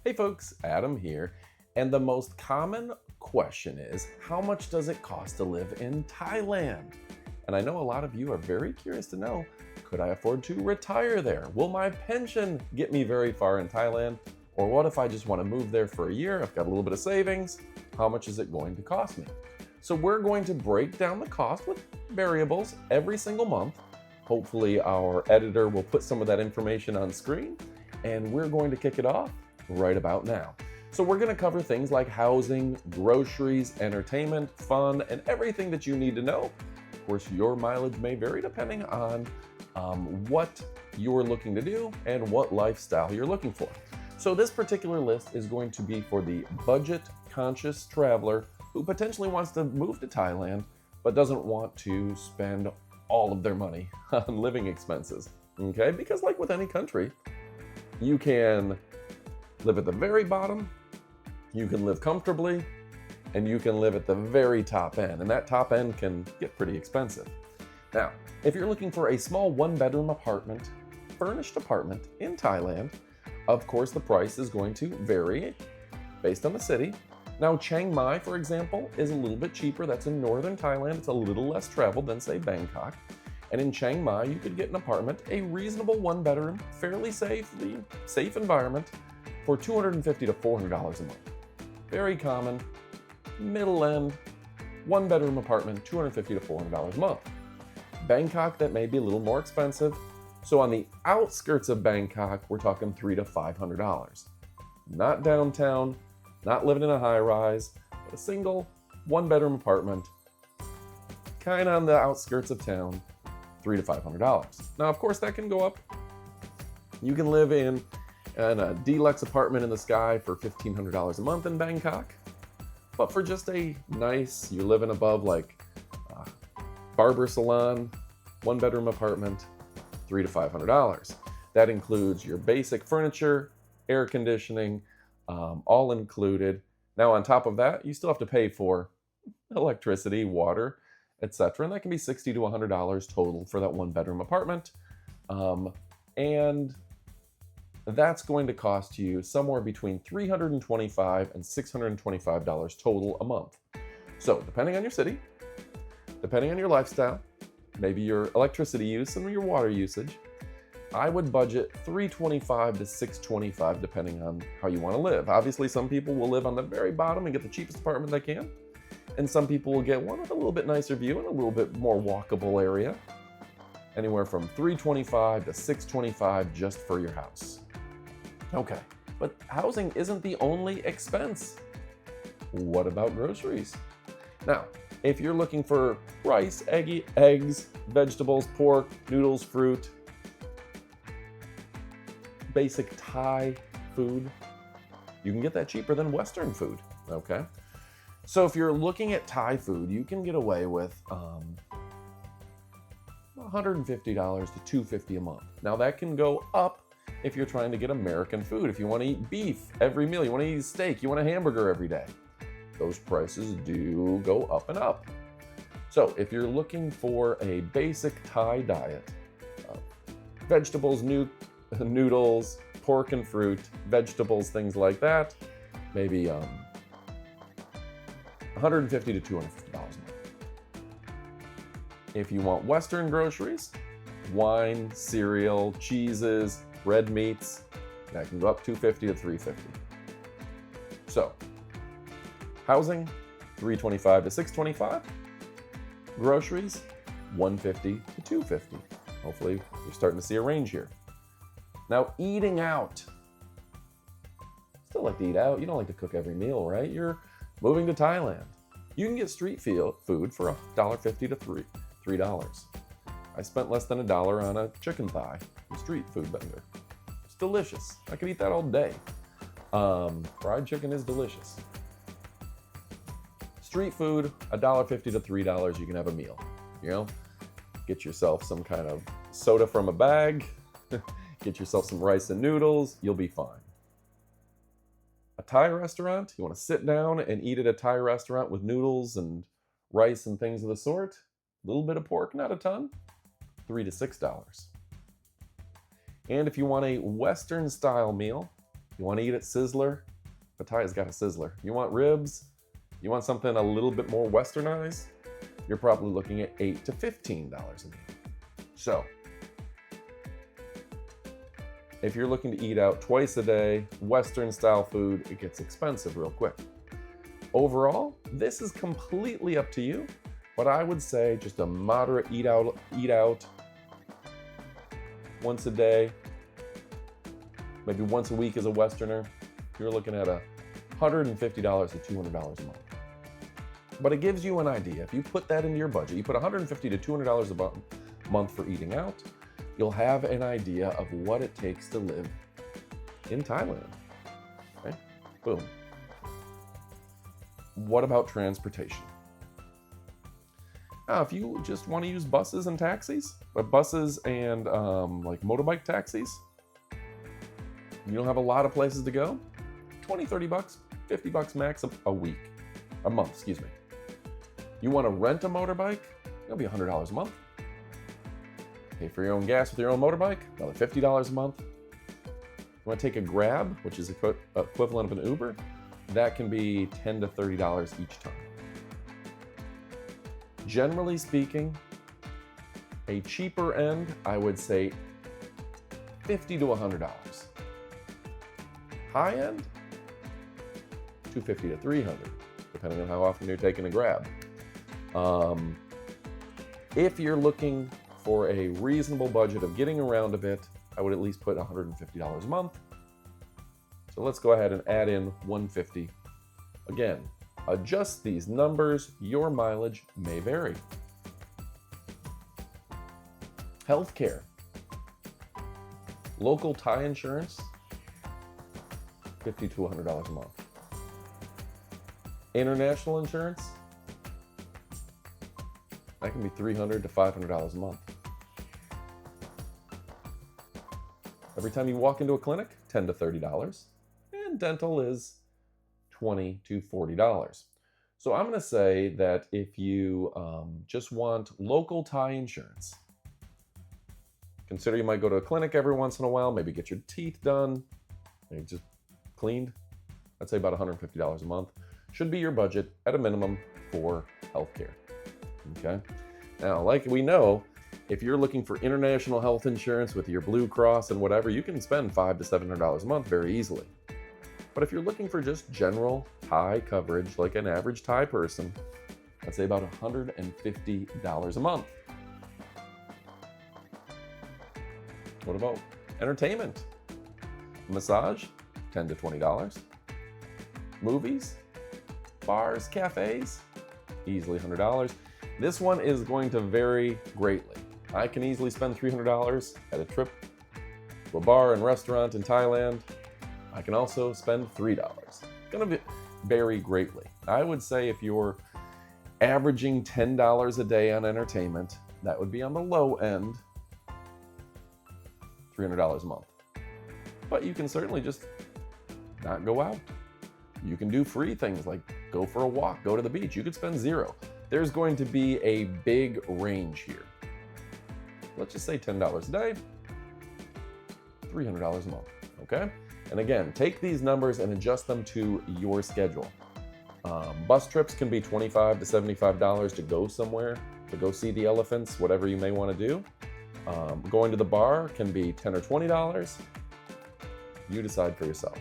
Hey folks, Adam here. And the most common question is, how much does it cost to live in Thailand? And I know a lot of you are very curious to know, could I afford to retire there? Will my pension get me very far in Thailand? Or what if I just want to move there for a year? I've got a little bit of savings. How much is it going to cost me? So we're going to break down the cost with variables every single month. Hopefully our editor will put some of that information on screen, and we're going to kick it off right about now. So we're going to cover things like housing, groceries, entertainment, fun, and everything that you need to know. Of course, your mileage may vary depending on what you're looking to do and what lifestyle you're looking for. So this particular list is going to be for the budget-conscious traveler who potentially wants to move to Thailand but doesn't want to spend all of their money on living expenses. Okay? Because like with any country, you can live at the very bottom, you can live comfortably, and you can live at the very top end. And that top end can get pretty expensive. Now, if you're looking for a small one-bedroom apartment, furnished apartment in Thailand, of course the price is going to vary based on the city. Now, Chiang Mai, for example, is a little bit cheaper. That's in northern Thailand. It's a little less traveled than, say, Bangkok. And in Chiang Mai, you could get an apartment, a reasonable one-bedroom, fairly safe environment, for $250 to $400 a month. Very common, middle-end, one-bedroom apartment, $250 to $400 a month. Bangkok, that may be a little more expensive. So on the outskirts of Bangkok, we're talking $300 to $500. Not downtown, not living in a high-rise, but a single, one-bedroom apartment, kind of on the outskirts of town, $300 to $500. Now, of course, that can go up. You can live in a deluxe apartment in the sky for $1,500 a month in Bangkok. But for just a nice, you're living above like barber salon, one-bedroom apartment, $300 to $500. That includes your basic furniture, air conditioning, all included. Now, on top of that, you still have to pay for electricity, water, etc. And that can be $60 to $100 total for that one-bedroom apartment. And that's going to cost you somewhere between $325 and $625 total a month. So, depending on your city, depending on your lifestyle, maybe your electricity use and your water usage, I would budget $325 to $625 depending on how you want to live. Obviously, some people will live on the very bottom and get the cheapest apartment they can, and some people will get one with a little bit nicer view and a little bit more walkable area. Anywhere from $325 to $625 just for your house. Okay, but housing isn't the only expense. What about groceries? Now, if you're looking for rice, eggs, vegetables, pork, noodles, fruit, basic Thai food, you can get that cheaper than Western food, okay? So if you're looking at Thai food, you can get away with $150 to $250 a month. Now that can go up if you're trying to get American food. If you want to eat beef every meal, you want to eat steak, you want a hamburger every day, those prices do go up and up. So if you're looking for a basic Thai diet, vegetables, noodles, pork and fruit, vegetables, things like that, maybe $150 to $250 a month. If you want Western groceries, wine, cereal, cheeses, red meats, that can go up $250 to $350. So, housing, $325 to $625. Groceries, $150 to $250. Hopefully, you're starting to see a range here. Now, eating out. Still like to eat out. You don't like to cook every meal, right? You're moving to Thailand. You can get street food for $1.50 to $3. I spent less than $1 on a chicken thigh from street food vendor. It's delicious. I could eat that all day. Fried chicken is delicious. Street food, $1.50 to $3, you can have a meal. You know, get yourself some kind of soda from a bag, get yourself some rice and noodles, you'll be fine. A Thai restaurant, you want to sit down and eat at a Thai restaurant with noodles and rice and things of the sort, a little bit of pork, not a ton, $3 to $6. And if you want a Western style meal, You want to eat at Sizzler? Pattaya's got a Sizzler. You want ribs? You want something a little bit more westernized? You're probably looking at $8 to $15 a meal. So, if you're looking to eat out twice a day, Western style food, it gets expensive real quick. Overall, this is completely up to you, but I would say just a moderate eat out once a day, maybe once a week as a Westerner. You're looking at $150 to $200 a month. But it gives you an idea. If you put that into your budget, you put $150 to $200 a month for eating out, you'll have an idea of what it takes to live in Thailand. Okay? Boom. What about transportation? Now, if you just want to use buses and taxis, buses and like motorbike taxis, you don't have a lot of places to go, 20, 30 bucks, 50 bucks max a month, excuse me. You want to rent a motorbike, it'll be $100 a month. Pay for your own gas with your own motorbike, another $50 a month. You want to take a Grab, which is equivalent of an Uber, that can be $10 to $30 each time. Generally speaking, a cheaper end, I would say $50 to $100. High end, $250 to $300, depending on how often you're taking a Grab. If you're looking for a reasonable budget of getting around a bit, I would at least put $150 a month. So let's go ahead and add in $150. Again, adjust these numbers, your mileage may vary. Healthcare. Local Thai insurance, $50 to $100 a month. International insurance, that can be $300 to $500 a month. Every time you walk into a clinic, $10 to $30, and dental is $20 to $40. So I'm going to say that if you just want local Thai insurance, consider you might go to a clinic every once in a while, maybe get your teeth done, maybe just cleaned. I'd say about $150 a month should be your budget at a minimum for healthcare. Okay. Now, like we know, if you're looking for international health insurance with your Blue Cross and whatever, you can spend $500 to $700 a month very easily. But if you're looking for just general Thai coverage, like an average Thai person, I'd say about $150 a month. What about entertainment? Massage, $10 to $20. Movies, bars, cafes, easily $100. This one is going to vary greatly. I can easily spend $300 at a trip to a bar and restaurant in Thailand. I can also spend $3. It's going to vary greatly. I would say if you're averaging $10 a day on entertainment, that would be on the low end, $300 a month. But you can certainly just not go out. You can do free things like go for a walk, go to the beach. You could spend $0. There's going to be a big range here. Let's just say $10 a day, $300 a month, okay? And again, take these numbers and adjust them to your schedule. Bus trips can be $25 to $75 to go somewhere, to go see the elephants, whatever you may want to do. Going to the bar can be $10 or $20. You decide for yourself.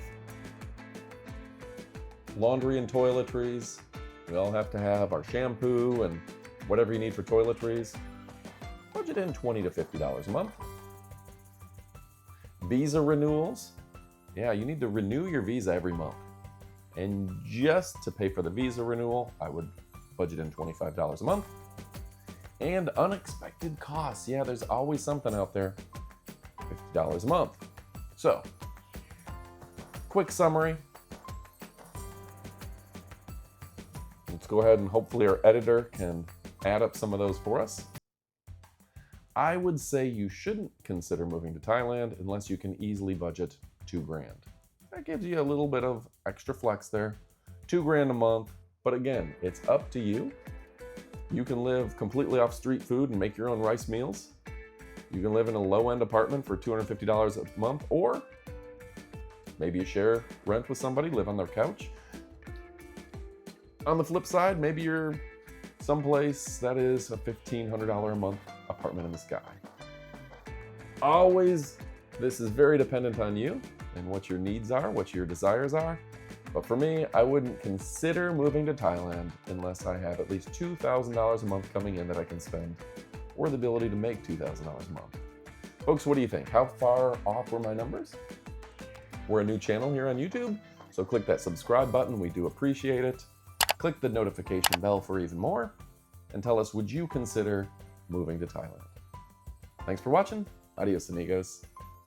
Laundry and toiletries. We all have to have our shampoo and whatever you need for toiletries. Budget in $20 to $50 a month. Visa renewals. Yeah, you need to renew your visa every month. And just to pay for the visa renewal, I would budget in $25 a month. And unexpected costs. Yeah, there's always something out there. $50 a month. So, quick summary. Let's go ahead and hopefully our editor can add up some of those for us. I would say you shouldn't consider moving to Thailand unless you can easily budget $2,000. That gives you a little bit of extra flex there. $2,000 a month, but again, it's up to you. You can live completely off street food and make your own rice meals. You can live in a low-end apartment for $250 a month, or Maybe you share rent with somebody, live on their couch. On the flip side, maybe you're someplace that is a $1,500 a month apartment in the sky. Always, this is very dependent on you and what your needs are, what your desires are. But for me, I wouldn't consider moving to Thailand unless I have at least $2,000 a month coming in that I can spend, or the ability to make $2,000 a month. Folks, what do you think? How far off were my numbers? We're a new channel here on YouTube, so click that subscribe button. We do appreciate it. Click the notification bell for even more, and tell us, would you consider moving to Thailand? Thanks for watching. Adios, amigos.